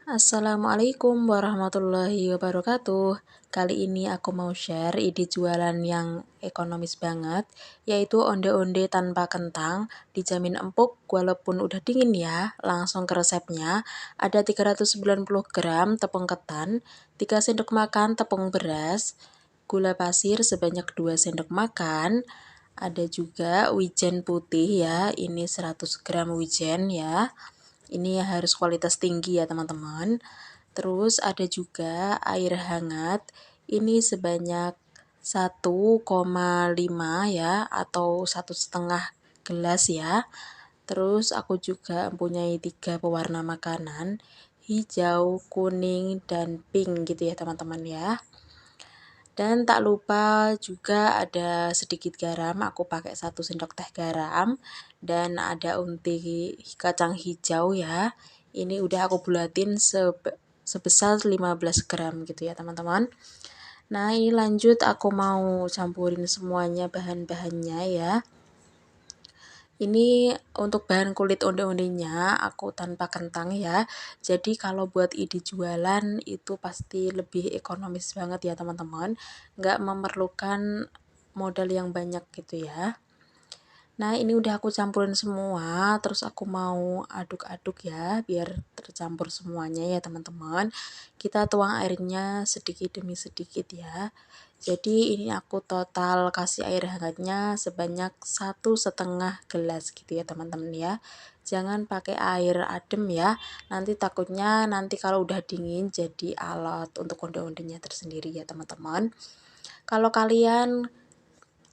Assalamualaikum warahmatullahi wabarakatuh. Kali ini aku mau share ide jualan yang ekonomis banget, yaitu onde-onde tanpa kentang, dijamin empuk walaupun udah dingin ya. Langsung ke resepnya, ada 390 gram tepung ketan, 3 sendok makan tepung beras, gula pasir sebanyak 2 sendok makan, ada juga wijen putih ya, ini 100 gram wijen ya. Ini harus kualitas tinggi ya teman-teman. Terus ada juga air hangat, ini sebanyak 1,5 ya atau 1,5 gelas ya. Terus aku juga mempunyai 3 pewarna makanan, hijau, kuning, dan pink gitu ya teman-teman ya. Dan tak lupa juga ada sedikit garam, aku pakai 1 sendok teh garam. Dan ada unti kacang hijau ya. Ini udah aku bulatin sebesar 15 gram gitu ya teman-teman. Nah ini lanjut aku mau campurin semuanya bahan-bahannya ya. Ini untuk bahan kulit onde-ondenya aku tanpa kentang ya. Jadi kalau buat ide jualan itu pasti lebih ekonomis banget ya teman-teman. Nggak memerlukan modal yang banyak gitu ya. Nah ini udah aku campurin semua, terus aku mau aduk-aduk ya biar tercampur semuanya ya teman-teman. Kita tuang airnya sedikit demi sedikit ya. Jadi ini aku total kasih air hangatnya sebanyak 1,5 gelas gitu ya teman-teman ya. Jangan pakai air adem ya, nanti takutnya nanti kalau udah dingin jadi alot untuk onde-ondenya tersendiri ya teman-teman. Kalau kalian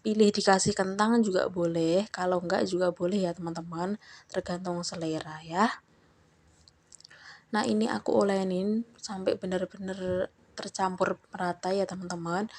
pilih dikasih kentang juga boleh, kalau enggak juga boleh ya teman-teman, tergantung selera ya. Nah ini aku olenin sampai benar-benar tercampur merata ya teman-teman,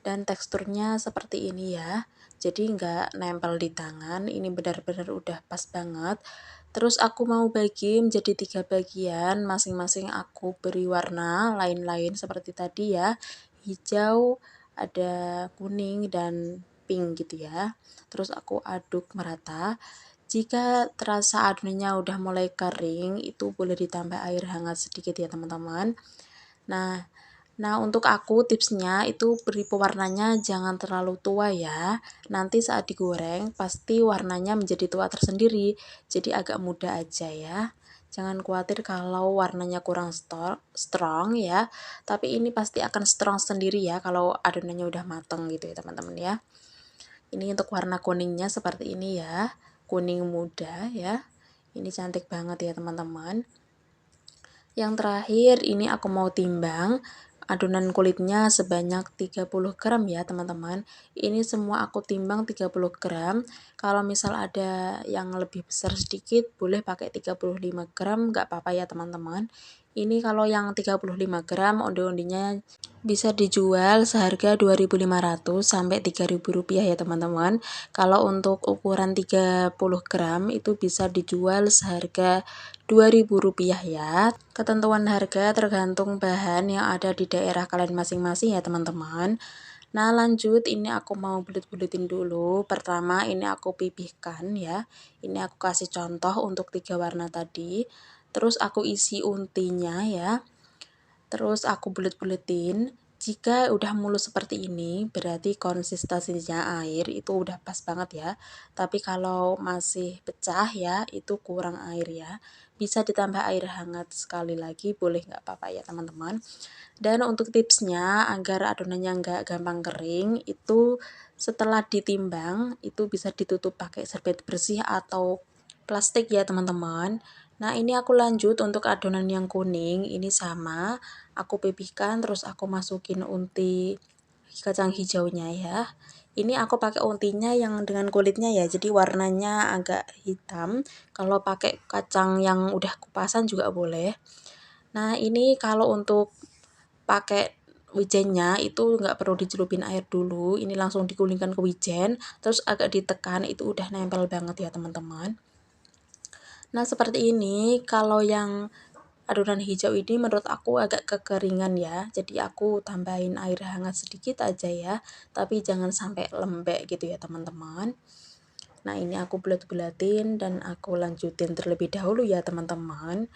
dan teksturnya seperti ini ya, jadi enggak nempel di tangan, ini benar-benar udah pas banget. Terus aku mau bagi menjadi 3 bagian, masing-masing aku beri warna lain-lain seperti tadi ya, hijau, ada kuning, dan pink gitu ya. Terus aku aduk merata. Jika terasa adonannya udah mulai kering, itu boleh ditambah air hangat sedikit ya teman-teman. Nah, untuk aku tipsnya itu beri pewarnanya jangan terlalu tua ya. Nanti saat digoreng pasti warnanya menjadi tua tersendiri. Jadi agak muda aja ya. Jangan khawatir kalau warnanya kurang strong ya. Tapi ini pasti akan strong sendiri ya kalau adonannya udah mateng gitu ya teman-teman ya. Ini untuk warna kuningnya seperti ini ya. Kuning muda ya. Ini cantik banget ya teman-teman. Yang terakhir ini aku mau timbang adonan kulitnya sebanyak 30 gram ya teman-teman. Ini semua aku timbang 30 gram. Kalau misal ada yang lebih besar sedikit boleh pakai 35 gram, nggak apa-apa ya teman-teman. Ini kalau yang 35 gram onde-ondenya bisa dijual seharga 2.500 sampai 3.000 rupiah ya teman-teman. Kalau untuk ukuran 30 gram itu bisa dijual seharga 2.000 rupiah ya. Ketentuan harga tergantung bahan yang ada di daerah kalian masing-masing ya teman-teman. Nah lanjut, ini aku mau bulet-buletin dulu. Pertama ini aku pipihkan ya. Ini aku kasih contoh untuk 3 warna tadi. Terus aku isi untinya ya. Terus aku bulet-buletin. Jika udah mulus seperti ini, berarti konsistensinya air itu udah pas banget ya. Tapi kalau masih pecah ya, itu kurang air ya. Bisa ditambah air hangat sekali lagi, boleh nggak apa-apa ya teman-teman. Dan untuk tipsnya agar adonannya nggak gampang kering, itu setelah ditimbang, itu bisa ditutup pakai serbet bersih atau plastik ya teman-teman. Nah ini aku lanjut untuk adonan yang kuning, ini sama, aku pipihkan terus aku masukin unti kacang hijaunya ya. Ini aku pakai untinya yang dengan kulitnya ya, jadi warnanya agak hitam. Kalau pakai kacang yang udah kupasan juga boleh. Nah ini kalau untuk pakai wijennya itu nggak perlu dicelupin air dulu, ini langsung digulingkan ke wijen, terus agak ditekan itu udah nempel banget ya teman-teman. Nah seperti ini, kalau yang adonan hijau ini menurut aku agak kekeringan ya, jadi aku tambahin air hangat sedikit aja ya, tapi jangan sampai lembek gitu ya teman-teman. Nah, ini aku bulat-bulatin dan aku lanjutin terlebih dahulu ya teman-teman.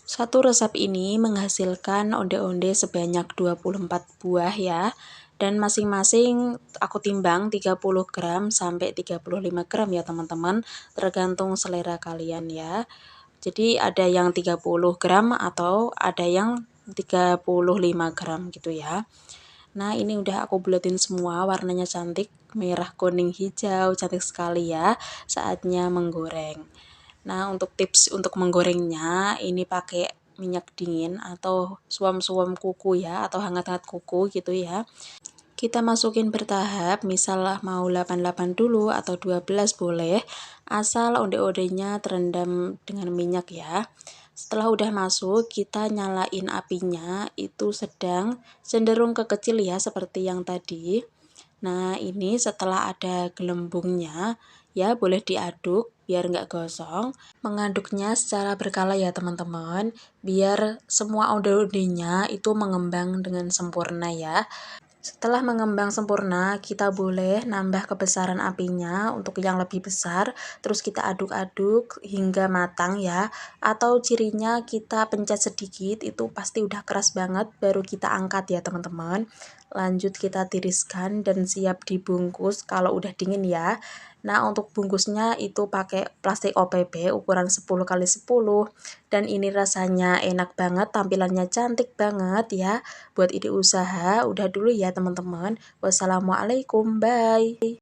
Satu resep ini menghasilkan onde-onde sebanyak 24 buah ya. Dan masing-masing aku timbang 30 gram sampai 35 gram ya teman-teman, tergantung selera kalian ya. Jadi ada yang 30 gram atau ada yang 35 gram gitu ya. Nah, ini udah aku buletin semua, warnanya cantik, merah, kuning, hijau, cantik sekali ya. Saatnya menggoreng. Nah, untuk tips untuk menggorengnya, ini pakai minyak dingin atau suam-suam kuku ya, atau hangat-hangat kuku gitu ya. Kita masukin bertahap, misal mau 88 dulu atau 12 boleh, asal onde-ondenya terendam dengan minyak ya. Setelah udah masuk, kita nyalain apinya, itu sedang, cenderung ke kecil ya, seperti yang tadi. Nah, ini setelah ada gelembungnya, ya boleh diaduk biar nggak gosong. Mengaduknya secara berkala ya teman-teman, biar semua onde-ondenya itu mengembang dengan sempurna ya. Setelah mengembang sempurna, kita boleh nambah kebesaran apinya untuk yang lebih besar, terus kita aduk-aduk hingga matang ya. Atau cirinya kita pencet sedikit, itu pasti udah keras banget, baru kita angkat ya teman-teman. Lanjut kita tiriskan dan siap dibungkus kalau udah dingin ya. Nah, untuk bungkusnya itu pakai plastik OPP ukuran 10x10 dan ini rasanya enak banget, tampilannya cantik banget ya. Buat ide usaha, udah dulu ya teman-teman. Wassalamualaikum, bye.